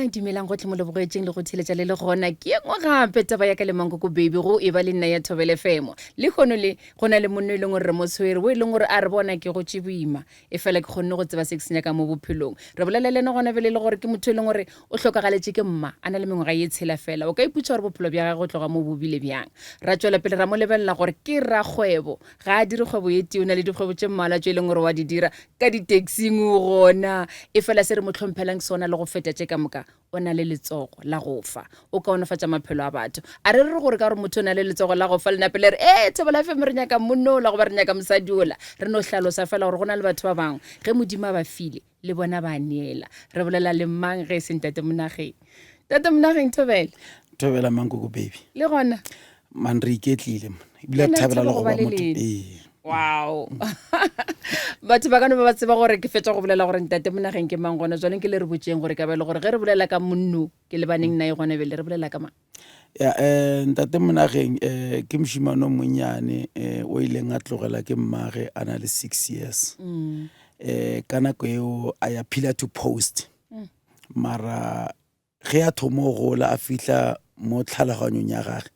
dumelang gotlhe mo lebogetseng le go theletša le le gona ke engwe gape taba ya ka le mankoko baby go e ba le nna ya Thobele FM le kgono le go na le monno e leng gore re motshwere o e leng gore a re bona ke go tse boima e fela ke kgonne go tseba se ke senyaka mo bophelong re bolela le ena gona bele le gore ke motho e leng gore o tlhokagaletse ke mma a na le mengwaga e tshela fela o ka iputsa gore bophelo bja gagwe go tloga mo bobile bjang ra tswela pele ra mo lebelela gore ke rakgwebo ga a dire kgwebo ye tee o na le dikgwebo tse mmala tse e leng gore wa di dira ka di-taxing gona e fela se re mo tlhomphelang sona le go feta tse ka moka o na le letsogo la go fa o kaonafatša maphelo a batho a re re gore ka gore motho o na le letsogo la go fa lenape le re Thobela FM re nyaka monno la go ba re nyaka mosadi ola re no hlalosa fela gore go na le batho ba bangwe ge modimo a ba file le bona ba neela re bolela le mang ge e seng tate monageng Thobela mankoko baby le gona man re iketlile ebile re thabela le go ba motho wow batho ba kano ba ba tseba gore ke fetsa go bolela gore ntate monageng ke mang gona jwaneng ke le re botseng gore ka bele gore ge re bolela ka monno ke le baneng na e gona bele re bolela ka mang ya ntate monageng ke moshimane o monnyane o ileng a tlogela ke mmage a na le 6 years ka nako eo a ya pillar to post mara ge a thomo gola a fihla mo tlhaloganyong ya gage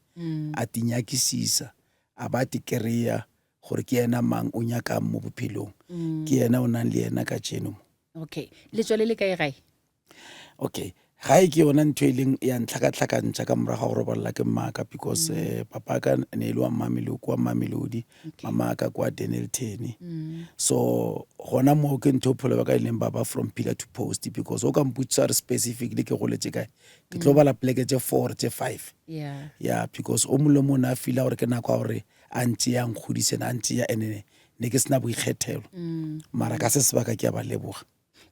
a tinyakisisa a ba ti kereya gore ke ena mang o nyaka mo bophelong ke ena o nang le ena ka tseno okay le tswele le kae gae okay gae ke yona ntho e leng ya ntlhakatlhakantšha ka moraga go robalela ke mmaka because papa ka ne e le wa Mamelodi mama ka kwa Denelton so gona mo ke ntho pholo ba ka ileng baba from pillar to post because o ka mputsa re specifically ke go letse kae ke tlo bala pleke tse 4 tse 5 yeah because o mo le mona a fila gore ke nako gore a ntse yang khudise na ntse ya ene ne ke sena boikgethelo mara ka se sebaka ke a ba leboga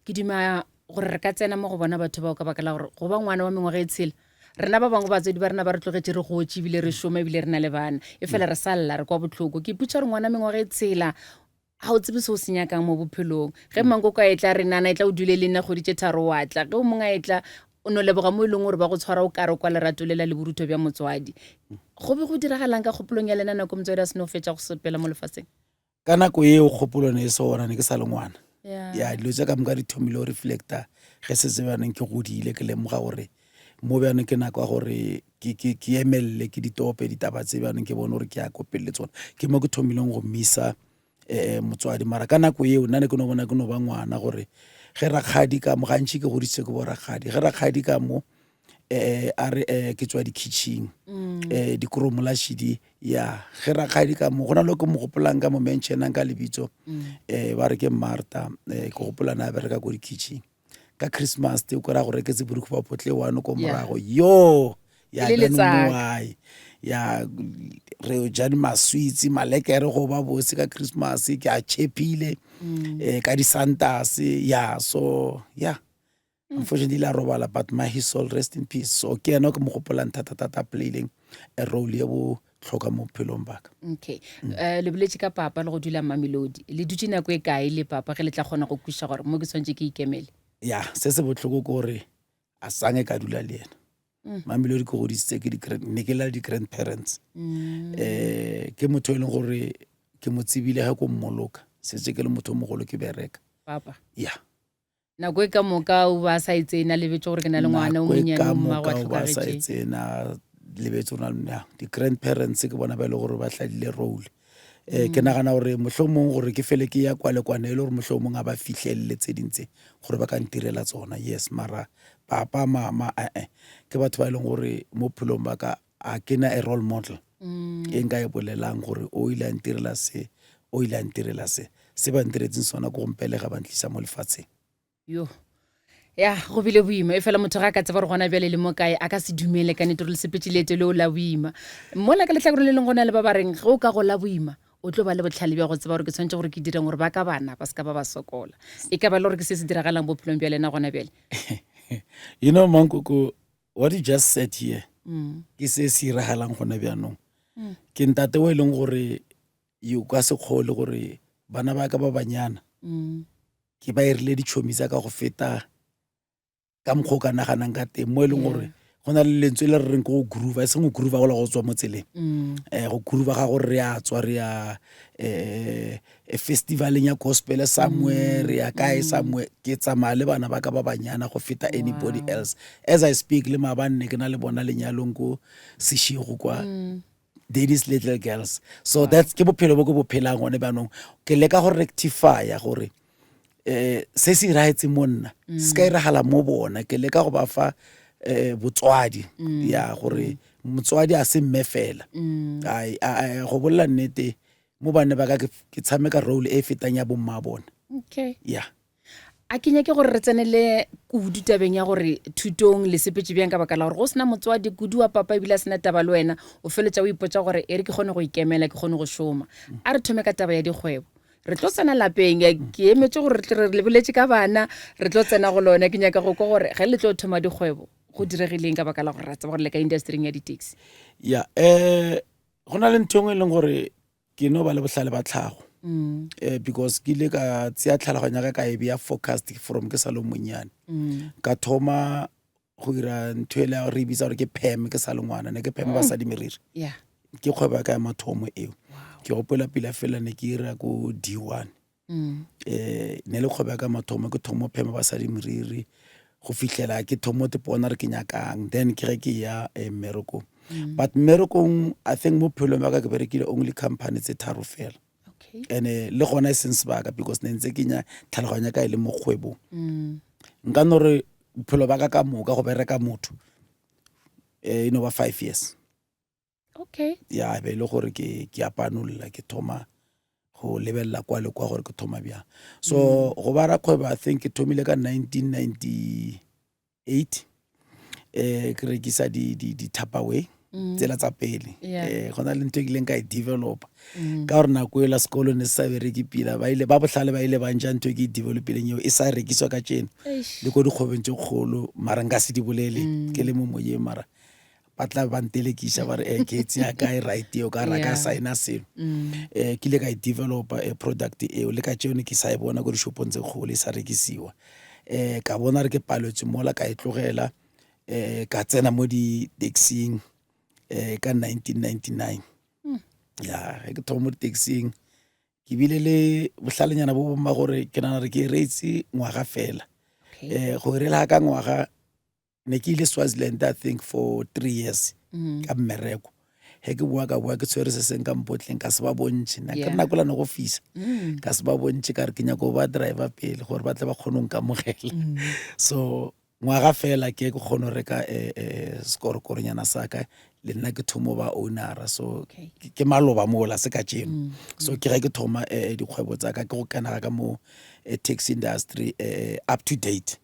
ke dima gore re ka tsena mo go bona batho ba o ka bakala gore go ba ngwana wa mengwaga e tshela rena ba bangwe batsedi ba rena ba re tlogetse re gotse ebile re shoma ebile re na le bana e fela re salla re kwa botlhoko ke iputsa gore ngwana mengwaga e tshela ga o tsebe se o senyakang mo bophelong ge manko ka e tla re nana e tla o dule le nna goditse tharo wa tla ge o mongwe a e tla o no leboga mo e leng gore ba go tshwara o kare kwa lerato lela le boruto bja motswadi go be go diragalang ka kgopolong ya lena nako motswadi a seno fetša go sepela mo lefatsheng ka nako eo kgopolo ne e sona ne ke sa le ngwana ya dilo tsa ka moka di thomile o reflecta ge se tsebaneng ke godile ke lemoga gore mo bjanong ke nako ya gore ke emelele ke ditope ditaba tse bjanong ke bone gore ke a kopelele tsona ke mo ke thomileng go misa motswadi mara ka nako eo nna ne ke no bona ke no ba ngwana gore ge rakgadi ka mo gantši ke goditse ke bo rakgadi ge rakgadi ka mo a re ke tswa di-kitchen dikoromola shidi ya ge rakgadi ka mo go na le ke mo gopolang ka mo mentionang ka lebitso ba re ke Martha ke gopola na bereka ko di-kitchen ka Christmas te o kora gore ke tse buruk ba potle one ko morago yo ya moai ya re jani maswitsi malekere go ba botse ka Christmas ke a chepile ka di Santas ya so ya unfortunately la robala but his soul rest in peace so ke ena ke mo gopolang thata playing a role ya bo tlhoka mo phelong baka okay le boletse ka papa le go dula Mamelodi le dutse nako e kae le papa ge le tla kgona go kusha gore mo ke swantse ke ikemele ya se botlhoko gore a sange ka dula le ena Mamelodi ko godisitse ke ne ke la di-grandparents ke motho e leng gore ke mo tsebile ga ko mmoloka setse ke le motho o mogolo ke bereka papa ya nako e ka moka o ba sa itsena lebetse gore ke na le ngwana o monyane o mmago a tlhokagetše lebetse o na le di-grandparents ke bona ba e le gore ba tladile role ke nagana gore mohlomong gore ke fele ke ya kwa le kwana e le gore mohlomong a ba fihlelele tse dintse gore ba ka ntirela tsona yes mara papa mama ke batho ba e leng gore mo phelong ba ka a ke na a role model e nka e bolelang gore o ile a ntirela se o ile a ntirela se ba ntiretseng sona ko gompele ga ba ntlisa mo lefatsheng yo ya go bile boima e fela motho ga ka tseba re gona bjale le mo kae a ka se dumele ka netoro le sepetšilete le o la boima mola ka letlhakore le leng gona le ba ba reng ge o ka go la boima o tlo ba le botlhale bja go tseba gore ke tshwanetse gore ke direng gore ba ka bana ba se ka ba ba sokola e ka ba le gore ke se se diragalang bophelong bja lena gona bjale you know mankoko what you just said here ke se se iragalang gona bjanong ke ntate o e leng gore yo ka se kgole gore bana ba ka ba banyana ke ba irile ditšhomi tsa ka go feta ka mokgwa o ka naganang ka teng mo e leng gore go na le lentswe le re reng go groove a seng go groove go la go tswa mo tseleng go groove ga gore re a tswa re ya festivaleng ya gospel somewhere re ya kae somewhere ke tsamaya le bana ba ka ba banyana go feta anybody else as I speak le mabanne ke na le bona lenyalong ko Seshego kwa daddy's little girls so that's ke bophelo bo go bophelang gone banong ke leka go rectify gore se se iraetse monna se ka iragala mo bona ke leka go ba fa botswadi ya gore motswadi a se mme fela ai go bolla nnete mo bane ba ka ke tshameka role e fetang ya bomma bona okay yeah a ke nyake gore re tsenele kudu tabeng ya gore thutong le sepetse bjang ka baka la gore go sena motswadi kudu wa papa ebile a sena taba le wena o feletša o ipotsa gore e re ke kgone go ikemela ke kgone go šoma a re thome ka taba ya dikgwebo re tlo tsena lapeng ke emetse gore re lebeletse ka bana re tlo tsena go lona ke nyaka go kwa gore ge le tlo thoma dikgwebo go diregileng ka baka la gore ra tseba gore le ka industry ya di-taxi ya go na le ntho e leng gore ke no ba le bohlale ba tlhago because ke ile ka tseya tlhaloganya ka e bea forecast from ke sa le monyane ka thoma go ira ntho e le re bitsa gore ke PEM ke sa le ngwana ne ke PEM basadi meriri ke kgwebo ka ya mathomo eo ke gopola pila fela ne ke ira ko D1 ne le kgwebo ka mathomo ke thomo PEM basadi meriri go fihlela ke thomo te pona re ke nyakang then ke ge ke ya mmereko but mmerekong I think mo phelo ba ka ke berekile only company tse tharo fela ene le gona e seng sebaka because ne ntse ke nya tlhaloganya ka ile mo kgwebo nka no re bophelo ba ka moka go bereka motho ba 5 years okay ya be le gore ke apanolla ke thoma go lebella kwa le kwa gore ke thoma bjang so go bara kgwebo I think ke thomile ka 1998 ke rekisa di Tupperware tsela tsa pele gona le ntwe ke leng ka e develop ka gore nako e la sekolo ne sa bereke pila ba ile ba bohlale ba ile ba ntja ntwe ke developileng eo e sa rekiswa ka tsena le go dikgwebeng tse kgolo mara nka se di bolele ke le mo moye mara batla ba ntelekisha ba re ke tsia ka e right eo ka ra ka signa selo ke ile ka e develop a product eo le ka tsone ke sa e bona go di shopong tse kgolo e sa rekisiwa ka bona re ke paletswe mola ka e tlogela ka tsena mo di taxing ka 1999 ya ke thoma mo taxing ke bile le bohlalenyana bo bomma gore ke nana re ke reitse ngwaga fela go rela ka ngwaga ne ke ile Swaziland I think for 3 years ka mmereko he ke bua ke tshwere se seng ka mpotleng ka se ba bontše na ke nna kola no go fisa ka se ba bontše ka re ke nya go ba driver pele gore ba tle ba kgonong ka mogela so ngwaga fela ke kgono reka skorokoronyana sa ka le nna ke thomo ba owner so ke maloba mola se ka tseno so ke ga ke thoma dikgwebo tsa ka ke go kana ka mo taxi industry up to date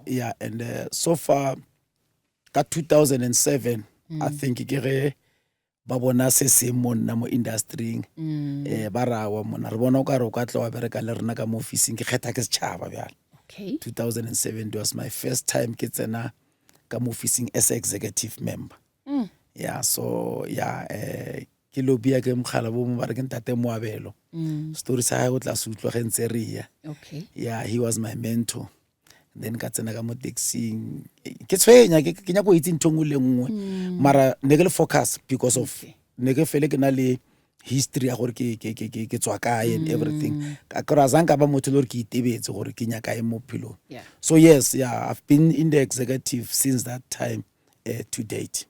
yeah and so far ka 2007 I think ke ge ba bona se se monna mo industry ba rawa mona re bona o ka re o ka tla wa bereka le rena ka mo officing ke kgetha ke setšhaba bjale 2007 was my first time ke tsena ka mo officing as executive member yeah so yeah ke lobia ke mogala bo mo ba re ke ntate Moabelo story sa ga go tla se utlwa ge ntse re ya yeah he was my mentor then ka tsena ka mo taxing ke tshwenya ke nya go itse ntho ngwe le nngwe mara ne ke le focus because of ne ke fele ke na le history ya gore ke tswa kae and everything ka razanga ba motho le gore ke itebetse gore ke nya kae mo phelo so yes yeah I've been in the executive since that time to date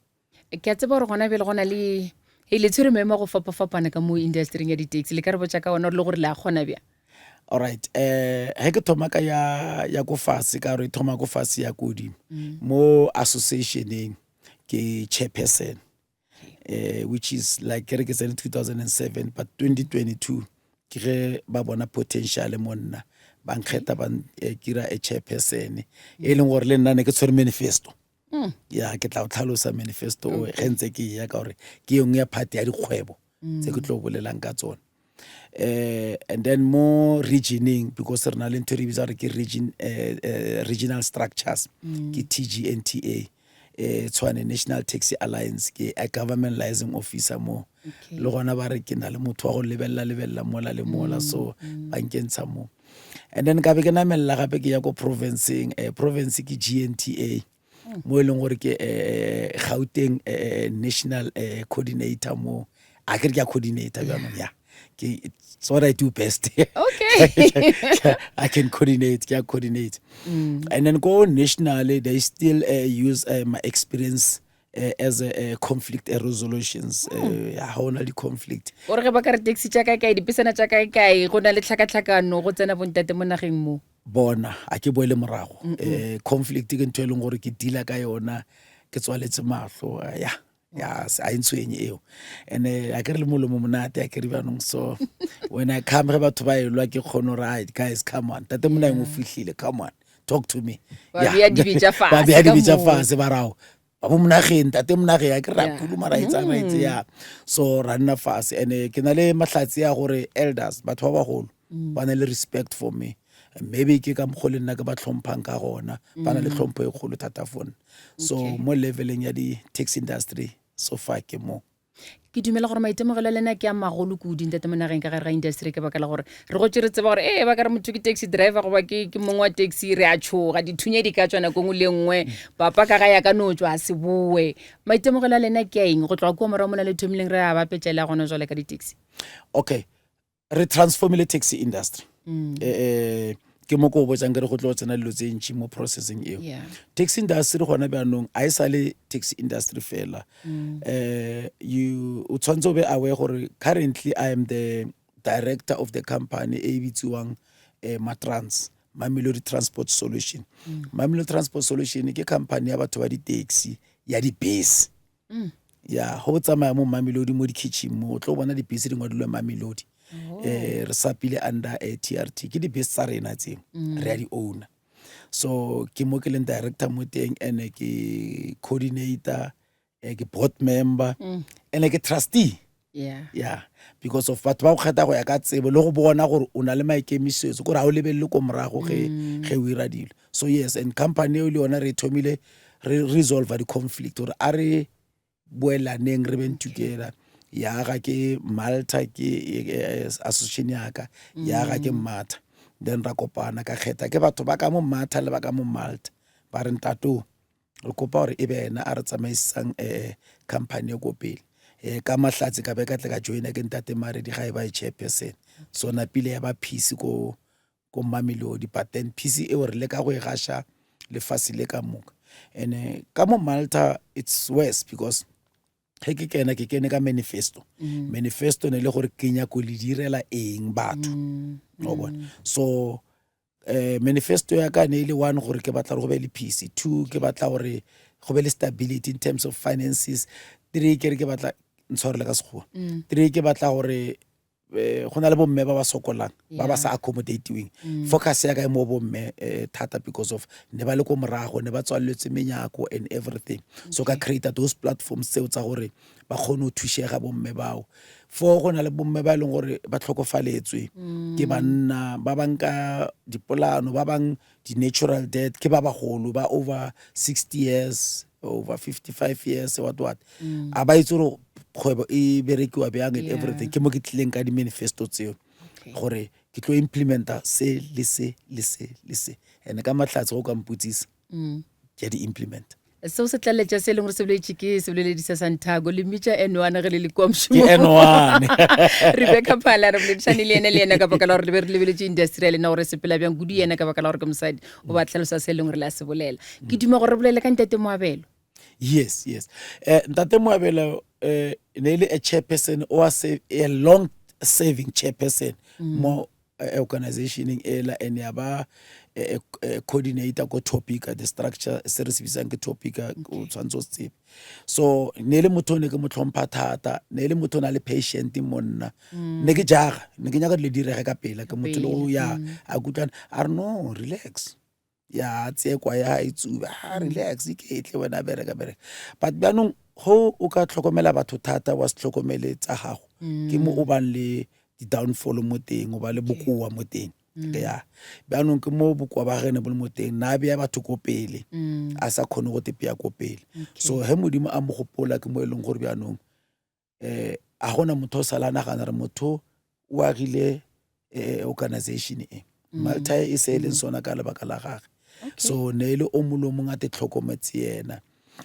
ke tseba gore gona bele gona le le tshwere memo go fapana ka mo industry ya di-taxi le ka re botsa ka ona le gore le a gona bja all right he ke thoma ka ya go fase ka re thoma go fase ya kodi mo associationeng ke chairperson which is like ke re ke tsene 2007 but 2022 ke ge ba bona potential mo nna ba nkgetha ba kira a chairperson e leng gore le nna ne ke tshwere manifesto ya ke tla o tlhalosa manifesto o gentse ke ya ka gore ke yong ya party ya dikgwebo tse ke tlo bolelang ka tsone and then more regioning because re na le ntho re bitsa re ke regional structures ke TGNTA Tshwane National Taxi Alliance ke a government licensing officer mo le gona ba re ke na le motho wa go lebella mola le mola so ba nkentsha mo and then ka be ke namella gape ke ya go provinceng province ke GNTA mo e leng gore ke Gauteng national coordinator mo a ke re ke a coordinator jaanong ya it's what I do best. Okay. I can coordinate, can coordinate. And then go nationally, they still use my experience as a conflict resolutions. How na di conflict. Ore ge ba ka re taxi tša kae kae dipisana tša kae kae go na le tlhakatlhakano go tsena bontate mo nageng mo. Bona a ke boele morago. Conflict ke ntho e leng gore ke deala ka yona ke tswaletse mahlo ya a intshwenye eo and a ke re le molomo monate a ke re banong so when I come ge batho ba elwa ke kgono right guys come on tate mona eng o fihlile come on talk to me Ba bea dibetša fase ba bea ka dibetša moo. fase ba rao ba mo monageng tate monage ya ke ra puluma ra itsa ya so ra nna fase and ke na le mahlatsi ya gore elders batho ba bagolo ba na le respect for me. Maybe ke ka mogole nna ke ba tlhomphang ka gona ba na le tlhompho e kgolo thata fone so mo leveleng ya di taxi industry so far ke mo ke dumela gore maitemogelo le nna ke a magolo kudu ntate mo nageng ka gare ga industry ke baka la gore re go tsere tseba gore ba ka re motho ke taxi driver goba ke mongwe wa taxi re a tshoga dithunyedi ka tswana ko ngwe le nngwe papa ka ga ya ka no tswa se boe maitemogelo le nna ke eng go tloga ko mora mona le thomileng re a bapetlela gona jwale ka di taxi. Okay, re transformile taxi industry ke mo ko botsang ke re go tlo tsena dilo tse ntši mo processing eo. Taxi industry gona beanong a e sa le taxi industry fela o tshwanetse o be aware gore currently I am the director of the company e bitsiwang Matrans Mamelodi Transport Solution. Mamelodi Transport Solution ke company ya batho ba di taxi ya di base ya go tsamaya mo Mamelodi mo di kitchen mo o tlo bona di base dingwe dilwe Mamelodi re sapile under TRT ke di base tsa rena tseo re a di owner so ke mo ke leng director mo teng ene ke coordinator ke board member ene ke trustee because of batho ba go kgetha go ya ka tsebo le go bona gore o na le maikemisetso gore a o lebelele ko morago ge o ira dilo so yes and company e le yona re thomile re resolve the conflict or a re boelaneng re beng together ya ga ke Malta ke association ya ka ya ga ke Matha then ra kopana ka kgetha ke batho ba ka mo Matha le ba ka mo Malta ba re ntato re kopa gore e be ena a re tsamaisang company go pele ka mahlatsi ka be ka tle ka joina ke ntate mare di ga e ba chairperson so na pile ya ba peace ko Mamelodi but then peace e o re le ka go e gasha le fasile ka moka and ka mo Malta it's worse because ke kene ka manifesto ne le gore ke nya go le direla eng batho no bona so manifesto ya ka ne ile one gore ke batla go be le peace, 2 ke batla gore go be le stability in terms of finances, 3 ke batla ntshwarele ka sekgowa 3 ke batla gore go na le bomme ba ba sokolang ba ba sa accommodatiwing focus ya ka mo bomme thata because of ne ba le ko morago ne ba tswaletse menyako and everything so ka create those platforms tseo tsa gore ba kgone go thushega bomme bao for go na le bomme ba leng gore ba tlhokofaletswe ke banna ba banka dipolano ba bang di natural death ke ba bagolo ba over 60 years over 55 years what a ba itse kgwebo e berekiwa bjang and everything ke mo ke tlileng ka di manifesto tseo gore ke tlo implementa se le se ene ka mahlatsi go ka mputsisa ke di implement so se tlaletša se leng gore se boletše ke se boleledisa Santiago le mitša N1 ge le le kwa mšomo ke N1 Rebecca Phala re boledišane le ena ka baka la gore le be re lebeletše industry le na gore sepela bjang kudu yena ka baka la gore ke mosadi o ba tlhalosa se leng gore le a se bolela ke duma gore re bolele ka ntate Moabelo. Yes ntate Moabelo ne ile a chairperson or a long serving chairperson mo organization ela and ya ba coordinator ko Topica the structure se re se bisang ke Topica o tshwantse se so ne le motho ne ke motlhompha thata ne le motho na le patient monna ne ke jaga ne ke nyaka le direga ka pela ke motho lo ya a kutlana a re no relax ya tse kwa ya itsuba relax ke tle wena bereka but banong ho o ka tlhokomela batho thata wa se tlhokomele tsa gago ke mo o ban le di downfall mo teng o ba le bokoa mo teng ya banong ke mo bokoa ba gene bo le mo teng na be ya batho go pele a sa khone go tepia go pele so he modimo a mo gopola ke mo eleng gore banong a gona motho salana gana re motho o agile organization Malta e se leng sona ka lebaka la gagwe so ne le o molo mong a te tlhokometse yena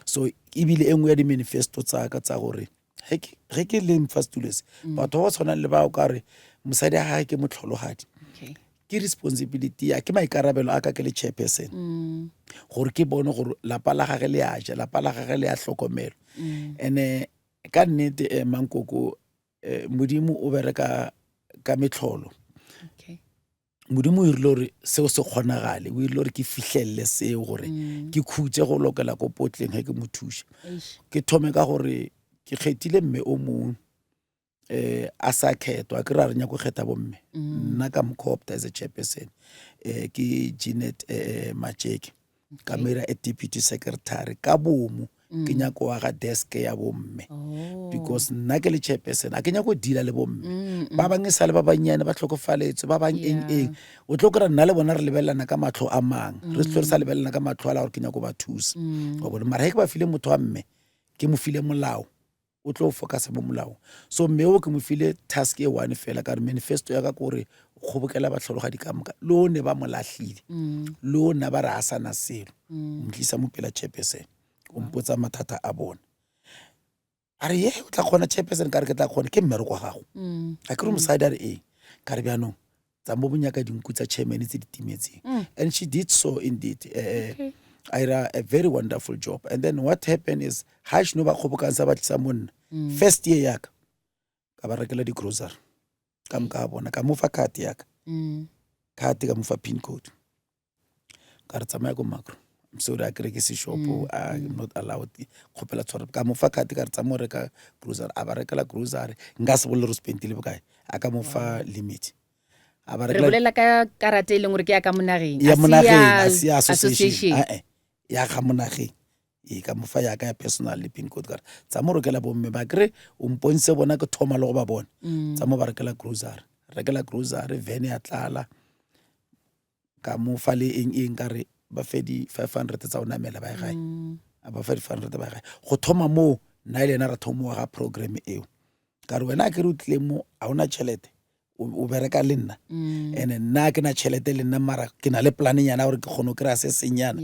so ebile e nngwe ya di-manifesto tsaka tsa gore ge ke le mfastulese batho ba tshwanang le bao ka re mosadi a gage ke motlholohadi ke responsibility ya ke maikarabelo a ka ke le chairperson gore ke bone gore lapa la gage le a ja lapa la gage le a tlhokomelo ene ka nnete Mankoko modimo o bereka ka metlholo modimo o irile gore seo se kgonagale o irile gore ke fitlhelele seo gore ke khutse go lokela ko potleng ge ke mo thuša ke thome ka gore ke kgethile mme o mongwe a sa kgetwa ke ra re nya go kgetha bomme nna ka mcopta as a chairperson ke Jeanette Macheke ka mera a deputy secretary ka bomo ke nyako wa ga desk ya bomme because nna ke le chairperson a ke nyako dila le bomme ba bang sa le ba banyane ba tlhokofaletse ba bang eng o tlo kra nna le bona re lebelana ka matlho a mang re tlo re sa lebelana ka matlho a la gore ke nyako ba thusa go bona mara ke ba file motho wa mme ke mo file molao o tlo focus mo molao so mme o ke mo file task e one fela ka re manifesto ya ka gore khobokela ba tlhologadi ka moka lo ne ba molahlile lo na ba ra asana selo mtlisa mo pela chairperson o mpotsa mathata a bona are ye o tla khona chairperson ka re ke tla khona ke mmero kwa gago a ke re mosadi are ka re bjanong tsa mo bonyaka dinku tsa chairman tse ditimetseng and she did so indeed a very wonderful job and then what happened is ha shino ba khobokansa ba tlisa monna first year yaka ka ba rekela di grocery ka mka bona ka mo fa card yaka card ka mo fa pin code ka re tsamaya go macro I'm sorry I kere ke se shop I'm not allowed khopela tshwara ka mo fa card ka re tsamaya reka grocery a ba rekela grocery nga se bolelo spendile bokae a ka mo fa limit a ba re bolela ka karate le ngore ke ya ka monageng ya monageng a association ya ga monageng ka mo fa ya ka ya personal le pin code ka tsa mo rekela bomme ba kre o mponse bona ke thoma le go ba bona tsa mo ba rekela grocery van ya tlala ka mo fa le eng ka re ba fedi 500 tsa ona mela ba gae a ba fedi 500 ba gae go thoma mo na ile na ra thomo ga program eo ka re wena ke re utlile mo a ona chelete o bereka le nna ene nna ke na chelete le nna mara ke na le planning yana gore ke khono kra se senyana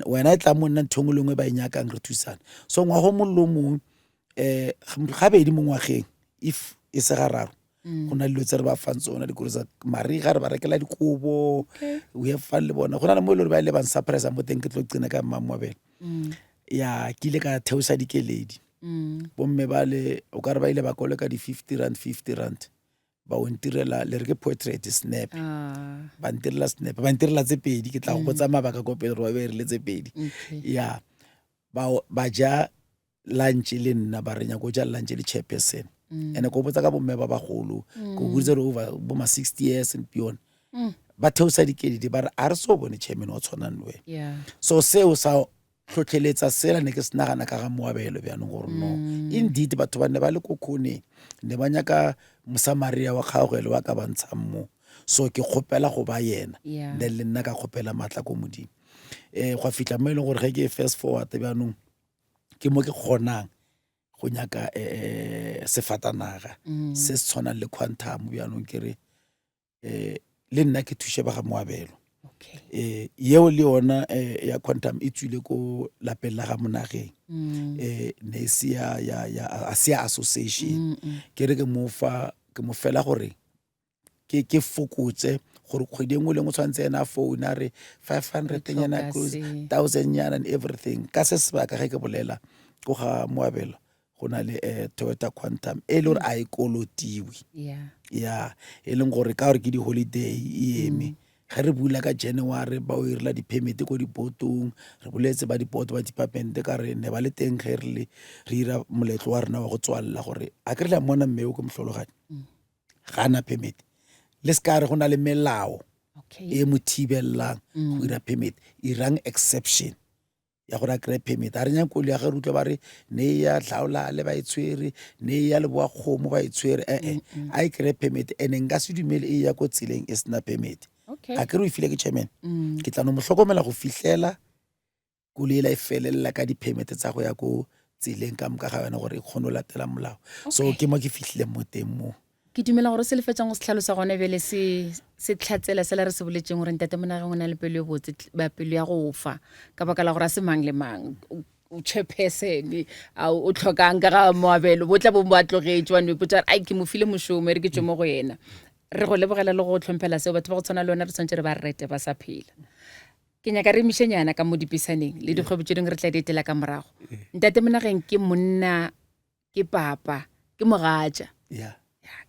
wena tla mo nna thongolongwe ba inyakang re thusana so ngwa go mollo mo ga be di mongwageng if e se gararo go na le lotse re ba fantsona di kurisa mari ga re ba rekela dikobo we have fun le bona go na le mo le ba ile ban surprise mo teng ke tlo tsena ka mamabele ya ke ile ka theosa dikeledi bomme ba le o ka re ba ile ba kolle ka di 50 rand ba o ntirela le re ke portrait snap ba ntirela snap ba ntirela tse pedi ke tla go botsa mabaka ko pele re ba be re le tse pedi ya ba ja lunch le nna ba renya go ja lunch le chairperson ene go botsa ka bomme ba bagolo go butsa over bo ma 60 years and beyond ba theosa dikeledi ba re a re so bone chairman o tshwanang le wena so seo sa tlhotlheletsa sela ne ke senagana ka ga moabelo bjanong gore no indeed batho ba ne ba le kokone ne ba nyaka mosamaria wa kgaogelo wa ka bantshang mo so ke kgopela go ba yena then le nna ka kgopela matla ko modimo go fitla mo e leng gore ge ke fast forward bjanong ke mo ke kgonang go nyaka sefatanaga se se tshwanang le quantum bjanong ke re le nna ke thushe ba ga moabelo yeo le yona ya quantum e tswile ko lapeng la ga monageng ne ya association ke re ke mo fela gore ke fokotse gore kgwedi engwe le ngwe tshwantse ena phone a re 500 nyana cruise 1000 nyana and everything ka se sebaka ge ke bolela go ga moabelo go na le Toyota Quantum e le gore a e kolotiwe ya e leng gore ka gore ke di holiday e eme ga re bula ka January ba o irela di-permit ko dipotong re boletse ba dipoto ba dipapente ka re ne ba le teng ge re ira moletlo wa rena wa go tswalla gore a ke re la mona mme o ke mohlologadi ga na permit le ska re go na le melao e mo thibellang go ira permit irang exception ya gore a kry permit a re nyang kolo ya ge re utlwa ba re ne ya tlhaola le ba itshwere ne ya le boa kgomo ba itshwere a e kry permit ene nka se dumele e ya ko tseleng e sena permit a ke re o file ke chairman ke tla no mohlokomela go fihlela kulela e felela ka di-permit tsa go ya ko tseleng ka moka ga yona gore e kgone go latela molao so ke mo ke fihlile mo teng mo ke dumela gore se le fetsang go se tlhalosa gone bele se tlhatsela se la re se boletseng gore ntate monageng o na le pelo e botse ba pelo ya go fa ka baka la gore a se mang le mang o chairperson o tlhokang ka ga moabelo bo tla bo mo atlogetse wa no ipotsa ai ke mo file mošomo re ke tswe mo go yena re go lebogela le go tlhomphela seo batho ba go tshwana le yona re tshwanetse re ba rete ba sa phela ke nyaka re mišenyana ka mo dipisaneng le dikgwebo tse dingwe re tla di etela ka morago ntate monageng ke monna ke papa ke mogatša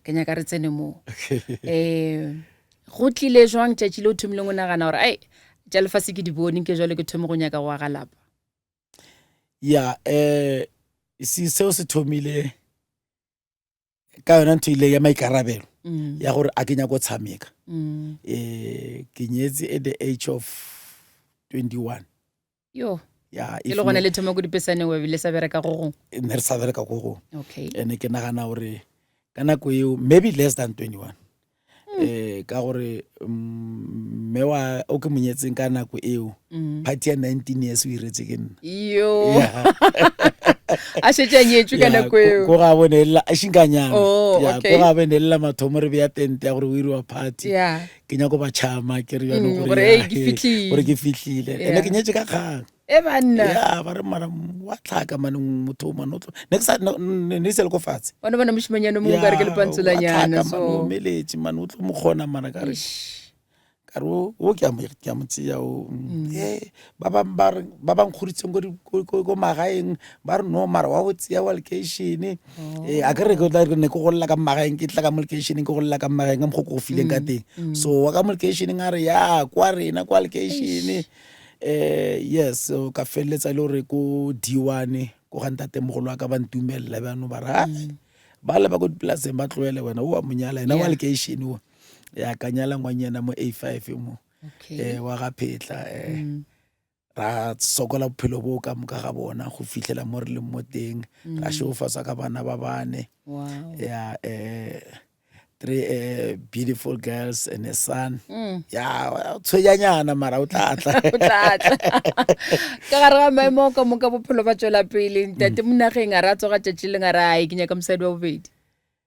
ke nyaka re tsene mo go tlile jwang tšatši le o thomileng o nagana gore ai tša lefase ke di bone ke jalo ke thome go nyaka go aga lapa seo se thomile ka yona ntho ile ya maikarabelo ya gore a ke nyaka go tshameka ke nyetse at the age of 21 yo ke le gona le thoma go dipesaneng wa bile sa bereka go gong ne re sa bereka go gong okay ene ke nagana gore ka nako eo maybe less than 21 ka gore mme wa o ke monyetseng ka nako eo party ya 19 years o iretse ke nna yo a shetse nyetswe ka nako eo go ga bonela a shinkanyana okay go ga bonela mathomo re bea tent ya gore o iriwa party ke nya go ba chama ke re yana gore ke fihlile ene ke nyetse ka kgang banna ba re mara wa tlhaka mane motho manotlo ne se le go fatshe bona moshimanyana mo ba re ke le pantsolanyana so meletsi manotlo mo gona mana ka re o ke a motsia o ba bang khuritseng go magaeng ba re no mara wa botsia wa location a ke re go ne go golla ka magaeng ke tla ka location ke golla ka magaeng mo go fileng ka teng so wa ka location nga re ya kwa rena kwa location yes so ka feletsa le gore ko D1 go ga ntate mogolo wa ka ba ntumella ba no ba ra ba le ba go diplaseng ba tloele wena o wa monyala ena wa location o ya kanyala ngwanyana mo A5 mo wa ga phetla ra sokola bophelo bo ka moka ga bona go fihlela mo re le mo teng ra shofatsa ka bana ba bane ya 3 beautiful girls and a son ya tshwenyana mara o tlatla ka gare ga maemo ka moka bophelo ba tswela pele ntate monageng a ra tsoga tšatši le nga re a ke nyaka mosadi wa bobedi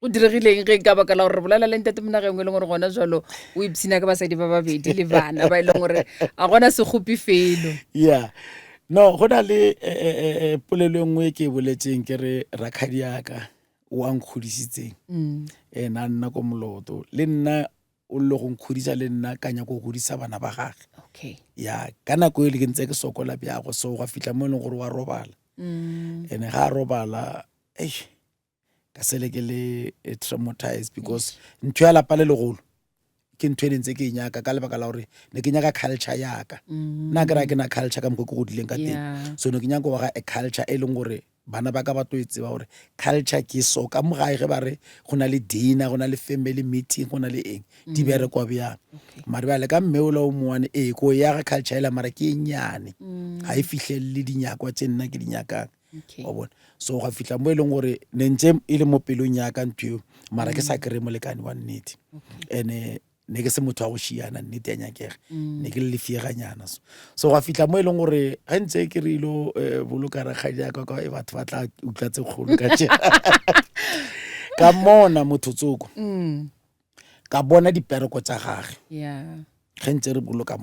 o diregileng ge ka baka la gore bolela le ntate monageng e leng gore gona jalo o ipsina ka basadi ba babedi le bana ba e leng gore a gona se gopi felo no go na le polelo nngwe ke boletseng ke re rakhadi yaka o a nkgodisitseng na nna ko moloto le nna o le go nkgodisa le nna ka nyaka go godisa bana ba gage ka nako e le ke ntse ke sokola bjago so ga fihla mo e leng gore wa robala ene ga a robala ka sele ke le traumatized because ntho ya lapa le legolo ke ntho e ntse ke nyaka ka lebaka la gore ne ke nyaka culture yaka nna ke ra ke na culture ka moko ke godileng ka teng so ne ke nyaka go ga a culture e leng gore bana ba ka ba toetse ba gore culture ke so ka mogae ge ba re go na le dinner go na le family meeting go na le eng di bere kwa bjang mare ba le ka mme o la o moane ko ya ga culture ela mara ke nyane ga e fihlelle dinyakwa tse nna ke dinyakang wa bona so ga fihla mo e leng gore ne ntse e le mo pelong yaka ntho mara ke sa kry molekane wa nnete ene ne ke se motho wa go šiana nnete ya nyakega ne ke le lefieganyana so ga fihla mo e leng gore ga ntse ke re ilo boloka rakgadi yaka ka batho ba tla utlwa tse kgolo ka tšea ka mona mothotsoko ka bona dipereko tsa gage ge ntse re boloka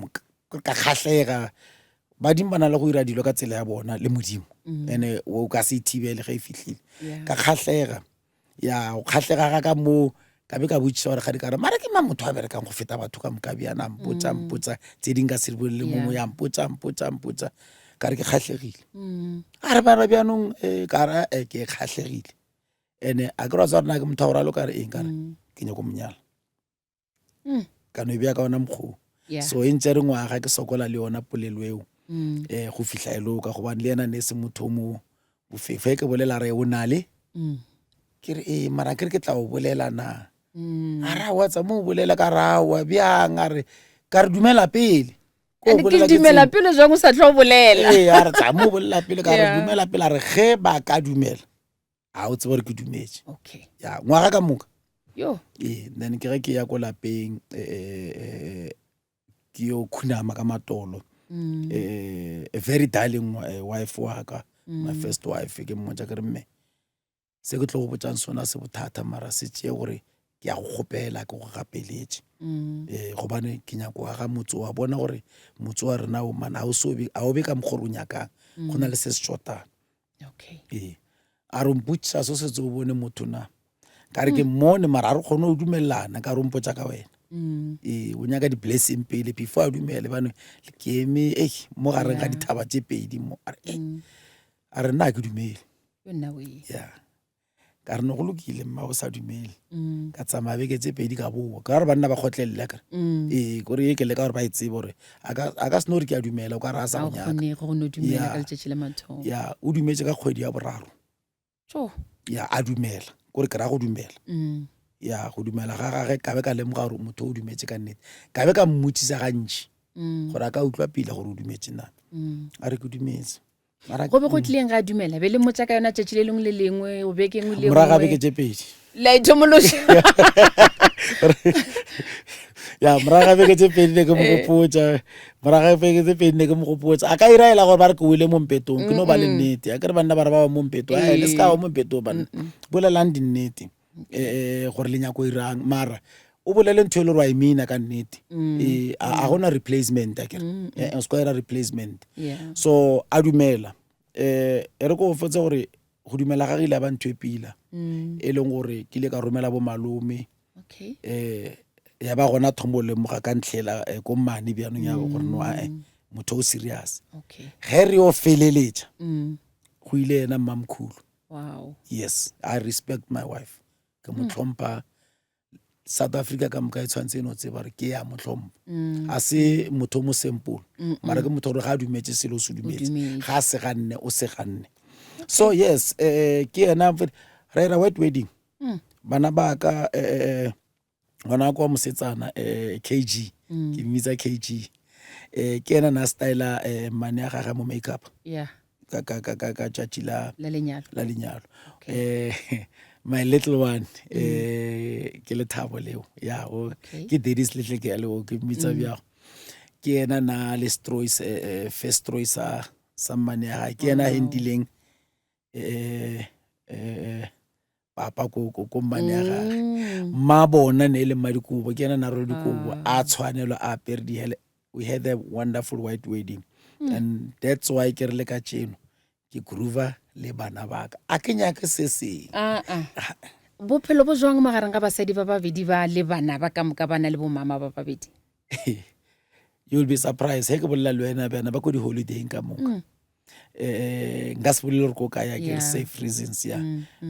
ka kgatlhega badimo ba na le go ira dilo ka tsela ya bona le modimo ene o ka se ithibele ge e fihlile ka kgatlhega go kgatlhega ga ka mo ka be ka botsisa gore ga di ka re mara ke mang motho a berekang go feta batho ka moka bjana mpotsa tse ding ka se re bolele mongwe ya mpotsa ka re ke kgatlhegile a re bana bjanong ka ra ke kgatlhegile ene a ke ra tsa rena ke motho a goralo ka re eng ka re ke nyako monyala ka no e bja ka ona mokgoo so e ntse re ngwaga ke sokola le yona polelo eo go fihla e loka gobane le ena ne se motho mo bofefa ke bolela re o na le ke re mara ke re ke tla o bolela na a ra wa tsa mo bolela ka rawa bjang a re ka re dumela pele ke dumela pele jang o sa tlo bolela a re tsa mo bolela pele ka re dumela pele a re ge ba ka dumela a o tseba re ke dumetse ngwaga ka moka then ke ge ke ya ko lapeng ke yo khunama ka matolo a very darling wife wa ka my first wife ke mmotsa ke re mme se ke tlo go botsang sona se bothata mara se tšee gore ke ya go gopela ke go gapeletše gobane ke nyako wa ga motse wa bona gore motse wa rena o mana a o be ka mokgore o nyakang go na le se se shotang a re mpotšiša so setse o bone motho na ka re ke mmone mara a re kgone o dumelelana ka re mpotša ka wena o nyaka di-blessing pele before a dumele bane ke eme mo gareng ga dithaba tse pedi mo a re nna ke dumele ya ka re no go lokile mma o sa dumele ka tsamaya beke tse pedi ka boa ka re banna ba kgotlelele kare kore ye ke leka gore ba e tsebe gore a ka seno gore ke a dumela o ka re a sa go nyaka ya o dumetse ka kgwedi ya boraro ya a dumela kore ke ra go dumela ya go dumela ga gage ka be ka lemoga gore motho o dumetse ka nnete ka be ka mmotsisa gantši gore a ka utlwa pila gore o dumetse nana a re ke dumetse go be go tlileng ga dumela be le motsa ka yona tšatši le lengwe le lengwe o bekeng le moraga beke tše pedi laithomološa ya moraga beke tše pedi ne ke mogopotsa moraga beke tše pedi ne ke mogopotsa a ka iraela gore ba re ke wele mo mpetong ke no ba le nnete a ke re banna ba re ba ba mo mpetong le se ka ba mo mpetong banna bolelang dinnete gore le nyako irang mara o bolele ntho e le gore wa emina ka nnete a gona replacement a kere se kwa era replacement so a dumela e re ko fotse gore go dumela ga ile ba ntho e pila e leng gore ke ile ka romela bo malome ya ba gona thombo le moga ka ntlhela ko mane bjanong ya gore no motho o serious ge re o feleletša go ile ena mmamkhulu yes I respect my wife ke mo tlhompha South Africa ka moka e tshwantse no tseba re ke ya motlhompo a se motho mo simple mara ke motho gore ga dumetse selo o se dumetse ga se ganne o se ganne so yes ke ena ra ira white wedding bana ba ka ngwana kwa mosetsana KG ke mmitsa KG ke ena na styler mane ya gagwe mo makeup ka tšatši la lenyalo my little one ke le thabo leo ya ke daddy's little girl o ke mmitsa bjago ke ena na le stroys first stroy sa mane ya ke ena hendileng papa ko mane ya gage ma bona ne le madikobo ke ena na ro dikobo a tshwanelo a pere di hele we had a wonderful white wedding and that's why ke re le ka tšeno ke groover le bana baka a ke nyaka se seng bophelo bo jwang magareng ga basadi ba babedi ba le bana ba ka moka bana le bomama ba babedi you'll be surprised he ke bolela le wena bana ba ko di holiday ka moka nka se bolele gore ko kaya ke safe reasons ya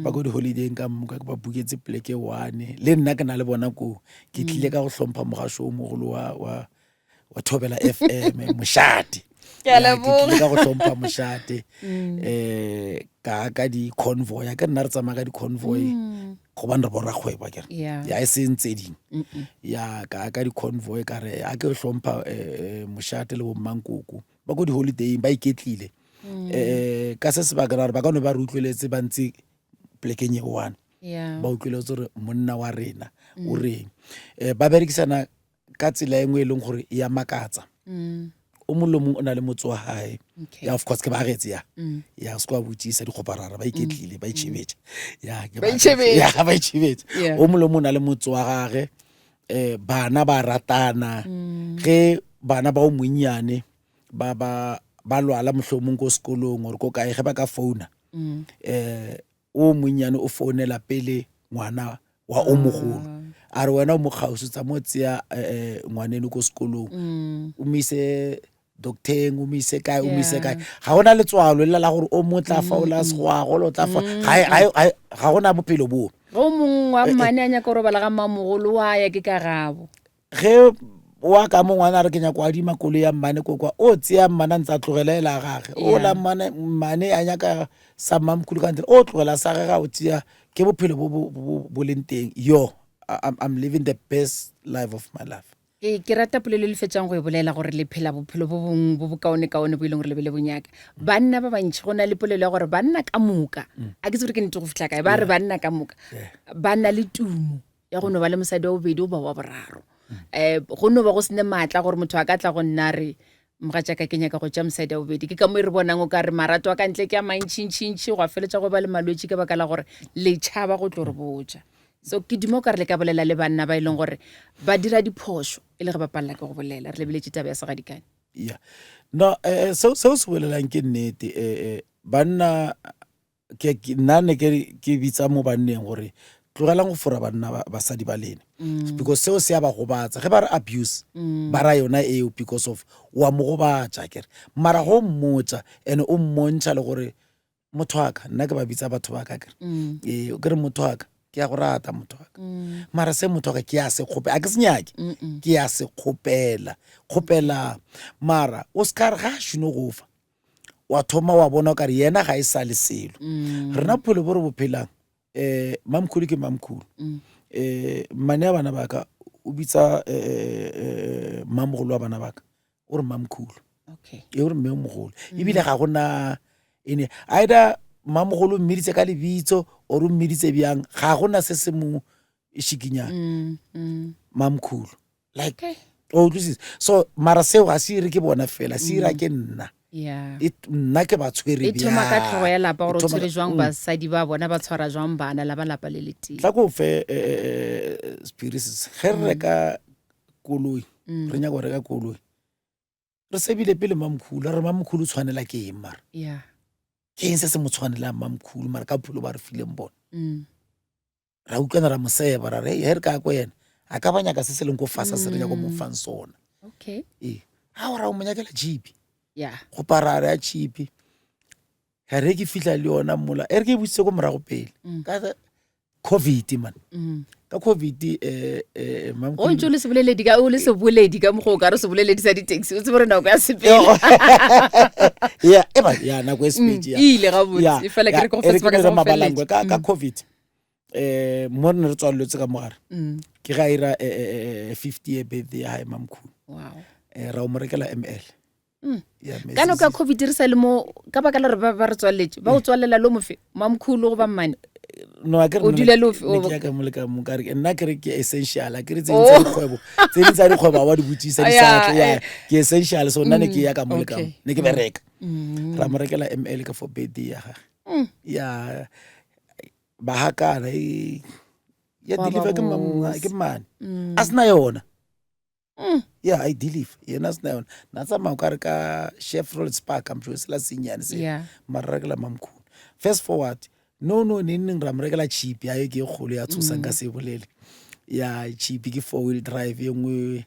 ba ko di holiday ka moka ba buketse pleke one le nna ke na le bona ko ke tlile ka go hlompha mogasho o mogolo wa Thobela FM moshate ka go hlompha moshate ka di convoy ka nna re tsamaya ka di convoy go bana re bora kgweba kere ya e sentse ding ya ka di convoy ka re a ke hlompha moshate le bo mmankoko ba go di holiday ba iketlile ka se ba gara ba ka no ba re utlweletse ba ntse plekeng e one ba utlweletse gore monna wa rena o reng ba berekisana ka tsela engwe e leng gore ya makatsa o molomong o na le motse wa hae ya of course ke ba getse ya se kwa botsisa dikgoparara ba iketlile ba itšhebetša ba itšhebetša o molomong o na le motse wa gage bana ba ratana ge bana ba o monnyane ba lwala mohlomong ko sekolong gore ko kae ge ba ka founa o monnyane o founela pele ngwana wa o mogolo a re wena o mokgauso tsa mo tseya ngwaneno ko sekolong o mise docteng o mise kae ga gona letswalo le la gore o motla fa o la segwago lo tla fa ga gona bophelo bo go mongwe wa mmane a nyaka gore bala ga mmamogolo wa ya ke ka gabo ge wa ka mongwana re kenya kwa di makolo ya mmane kwa o tseya mmana ntse a tlogelela gage o la mmane a nyaka sa mamkhulu ka ntle o tlogela sa gage o tseya ke bophelo bo leng teng yo I'm living the best life of my life ke rata polelo le fetsang go e bolela gore le phela bophelo bo bong bo bokaone-kaone bo e leng gore le bele bonyaka banna ba bantši go na le polelo ya gore banna ka moka a ke tse gore ke nete go fitlha kae ba re banna ka moka ba na le tumo ya go no ba le mosadi wa bobedi o ba wa boraro go no ba go sene maatla gore motho a ka tla go nna re mogatšaka ke nyaka go tša mosadi wa bobedi ke ka mo e re bonang o ka re marato a ka ntle ke a mantšintšintši go a feletša go ba le malwetši ka baka la gore le tšhaba go tlo re botša so ke dimo ka re le ka bolela le banna ba ileng gore ba dira diphoso e le ge ba palela ke go bolela re lebeletse taba ya segadikane yeah no so se bolelang ke nnete banna nna ne ke bitsa mo banneng gore tlogelang go fora banna basadi ba lene because seo se ya ba gobatsa ge ba re abuse ba ra yona eo because of wa mo gobatsa kere mara go mmotsa ene o mmontšha le gore motho wa ka nna ke ba bitsa batho ba ka kere o kere motho wa ka ke ya go rata motho wa ka mara se motho wa ka ke ya se kgopela a ke senyake ke ya se kgopela mara o ska re ga a šhone go fa wa thoma wa bona o kare yena ga e sa le selo rena pholo bo re bophelang mamkhulu ke mamkhulu mane ya bana ba ka o bitsa mamogolo wa bana ba ka o re mamkhulu e o re mme o mogolo ebile ga gona ene either mamogolo mmeditse ka lebitso o re mmeditse bjang ga gona se se mo šikinyang mamkhulu like o tlositse so mara seo ga se ire ke bona fela se ira ke nna nna ke ba tshwere bjang e thoma ka tlhogo ya lapa gore o tshwere jwang basadi ba bona ba tshwara jwang bana la ba lapa le letile tla ko fe spirits ge re reka koloi re nya go reka koloi re sebile pele mamkhulu re mamkhulu tshwanela ke eng mara ke eng se se mo tshwanelang mamkhulu mara ka pholo ba re fileng bona ra utlwana ra moseba ra re he re ka ko yena a ka banyaka se se leng ko fasa se re ya go mo fang sona ha o ra o monyakela jipi go parara ya chipi ga re ke fitla le yona mola e re ke butsitse ko morago pele ka covid man ka covid o ntse le seboleledi ka o le seboledi ka mogo ka re seboleledi sa di-taxi o tsebe re nako ya sepele ya nako e speech e ile ga botse e fela ke re go fetsa ka mabalangwe ka covid mo re ne re tswaletswe ka mogare ke ga ira 50 year birthday ya hae mamkhulu ra o mo rekela ML ka no ka covid re sa le mo ka baka la re ba re tswaletse ba o tswalela lo mofe mamkhulu go ba mmane no a ke o dile lo ke ka mo le ka mo ka re nna ke re ke essential a ke re tse tsa dikgwebo wa di botsisa di sa ya ke essential so nna ne ke ya ka mo le ka ne ke bereka ra mo rekela ML ka for birthday ya ga ya ba hakana ya deliver ke man asna yona yeah I deliver yena asna yona na tsama o ka re ka Chevrolet Spark am sure sela senyane se mara rekela mamkhulu fast forward no neng ra mo rekela chip ya ke kgolo ya tsosang ka se bolele ya chip ke 4-wheel drive engwe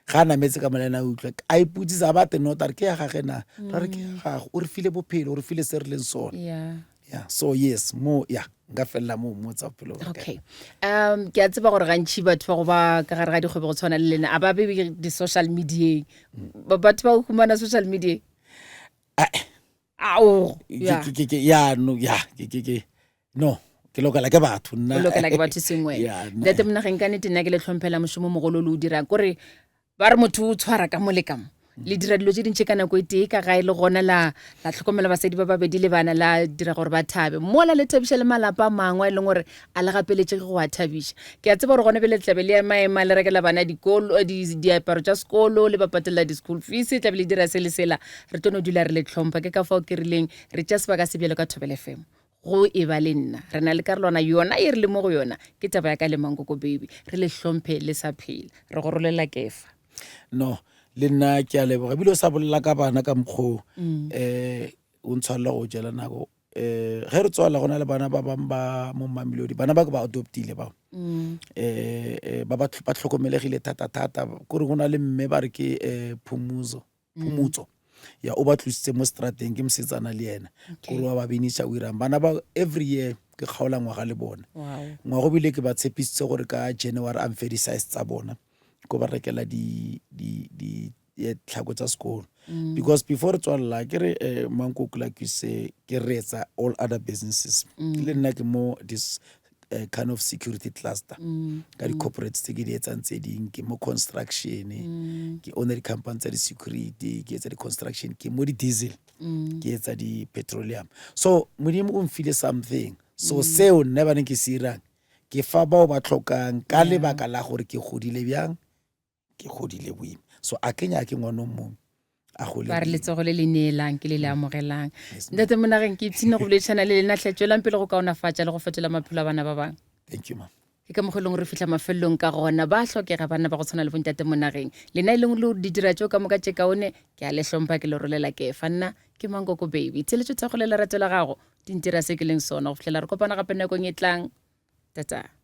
ga na metse ka molena o utlwa a iputsisa ba te notare ke ya gage na ra re ke ga o re file bophelo o re file se re leng sona so yes mo nka fella mo tsa bophelo okay ke a tseba gore gantši batho ba go ba ka gare ga dikgwebo go tshwana le lena a ba bebe di-social media batho ba o humana social media no ke lokela ke batho nna lokela ke batho sengwe ntate mnageng ka nete nna ke le tlhomphela mošomo mogolo le o dirang kore ba re motho o tshwara ka mo le kamo le dira dilo tse dintšhe ka nako e tee ka gae le gona la tlhokomela basadi ba babedi le bana la dira gore ba thabe mola le thabiša le malapa a mangwe e leng gore a le gapeletse go a thabiša ke a tseba gore gone pele tlabe le maema le rekela bana diaparo tša sekolo le ba patelela di-school fees tlabe le dira se le sela re tono dula re le tlhompha ke ka fao ke rileng re tša sebaka se bjalo ka Thobela FM go e ba le nna re na le karolwana yona e re le mo go yona ke taba ya ka le Mankoko baby re le hlompe le sa phela re go rolela kefa no le nna ke a leboga bile o sa bolela ka bana ka mokgo o ntshwalela go jela nako ge re tswala gona le bana ba bang ba mo Mamelodi bana ba ke ba adoptile bao ba tlhokomelegile thata kore go na le mme ba re ke phumutso ya o ba tlositse mo strateng ke mosetsana le yena kore wa ba benisha o irang bana ba every year ke kgaola ngwaga le bona ngwago bile ke ba tshepisitse gore ka January am size tsa bona ko ba rekela di tlhako tsa sekolo because before re tswalela ke re Mankoko like you say ke retsa all other businesses le nna ke mo this kind of security cluster ka di-corporates tse ke di etsang tse ding ke mo construction ke owner di-company tsa di-security ke etsa di-construction ke mo di-diesel ke etsa di-petroleum so modimo o mfile something so seo nne ba ne ke se irang ke fa bao ba tlhokang ka lebaka la gore ke godile bjang ke godile boima so a kenya ke ngwana mongwe a go le ba re letsogo le le neelang ke le le amogelang ntate Monageng ke ipshine go boletšana le lena tlhatswelang pele go kaonafatša le go fetola maphelo a bana ba bang thank you ma ke ka mogolong re fihla mafelelong ka gona ba hlokega bana ba go tshwana le bontate mo nageng lena e leng le di dira tšeo ka moka tše kaone ke a le hlompha ke le rolela ke fa nna ke Mankoko Baby tsheletšo tsa go le lerato la gago di ntira se ke leng sona go fitlhela re kopana gape nakong e tlang tata